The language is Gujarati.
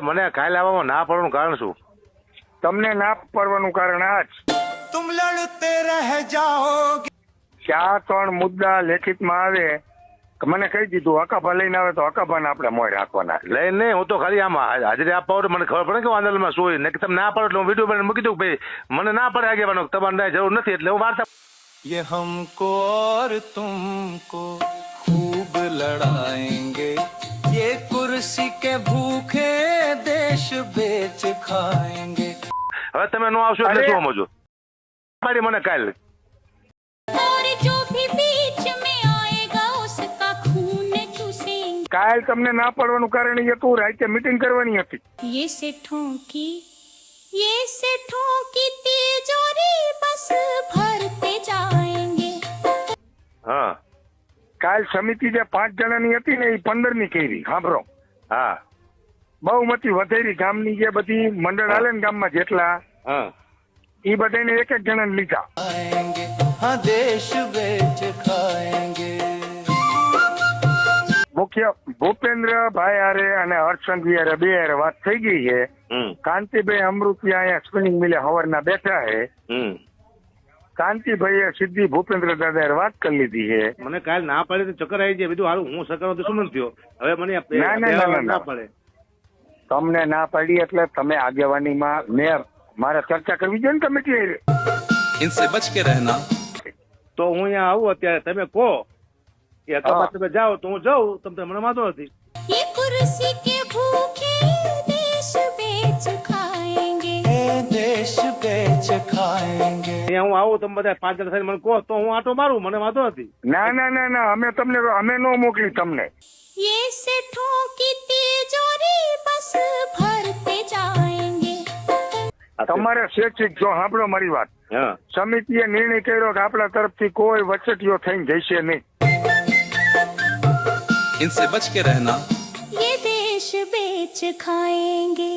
મને કાલે આવવામાં ના પડવાનું કારણ શું? તમને ના પડવાનું કારણ આ જ तुम लड़ते रह जाओगे। કે આ 3 મુદ્દા લેખિતમાં આવે કે મને કહી દીધું હકાભા લઈને આવે તો હકાભાને આપણે મોય રાખવાના. લઈને નહીં, હું તો ખાલી આમાં હાજરી આપવા આવડે મને ખબર પડે કે હું આંદોલનમાં શું હોય ને કે તમે ના પાડો એટલે હું વિડીયો બનાવીને મૂકી દઉં ભાઈ મને ના પડે આગેવાનો તમારે જરૂર નથી એટલે હું વાર્તા. ये हमको और तुमको खूब लड़ाएंगे, ये कुर्सी के भूखे देश बेच खाएंगे। હવે તમે નો આવશો એટલે શું સમજો પાડી મને કાલ. और जो भी बीच में आएगा उसका खून चूसेंगे। કાલ તમને ના પડવાનું કારણ એ હતું રાતે મીટિંગ કરવાની હતી. ये सेठों की तिजोरी बस भरते जाएंगे। હા કાલ સમિતિ જે 5 જણાની હતી ને એ 15 ની કરી. સાંભળો, હા બહુમતી વધેરી ગામની જે બધી મંડળ હાલે ને ગામમાં જેટલા હા એ બધાને એક જણાને લીધા. आएंगे हाँ देश बेच खाएंगे। મુખ્ય ભૂપેન્દ્રભાઈ હારે અને હર્ષચંદ્ર હારે બે હારે વાત થઈ ગઈ છે. કાંતિભાઈ અમૃતિયા અહીંયા સ્પિનિંગ મિલે હવારના બેઠા છે. કાંતિભાઈએ સીધી ભૂપેન્દ્ર દાદા હારે વાત કરી લીધી છે. મને કાલ ના પડે તો ચક્કર આવી જાય બધું હારું હું સકરો તો શું થયો હવે મને ના પડે. તમને ના પાડી એટલે તમે આગેવાનીમાં મારે ચર્ચા કરવી જોઈએ ને કમિટી હારે. इनसे बच के रहना। તો હું અહીંયા આવું અત્યારે તમે કહો કે હકામાં તમે જાઓ તો હું જાઉં તમને મને વાંધો નથી. ये कुर्सी के भूखे देश बेच खाएंगे। देश बेच खाएंगे। અહીંયા હું આવું તમે બધા 5 જણા થઈને મને કહો તો હું આટો મારું મને વાંધો નથી. ના અમે નો મોકલી તમને. ये सेठों की तिजोरी बस भरते जाएंगे। તમારે સ્વૈચ્છિક જો સાંભળો મારી વાત. હા સમિતિએ નિર્ણય કર્યો કે આપણા તરફથી કોઈ વચેટીઓ થઈને જશે નહીં. इनसे बच के रहना। ये देश बेच खाएंगे।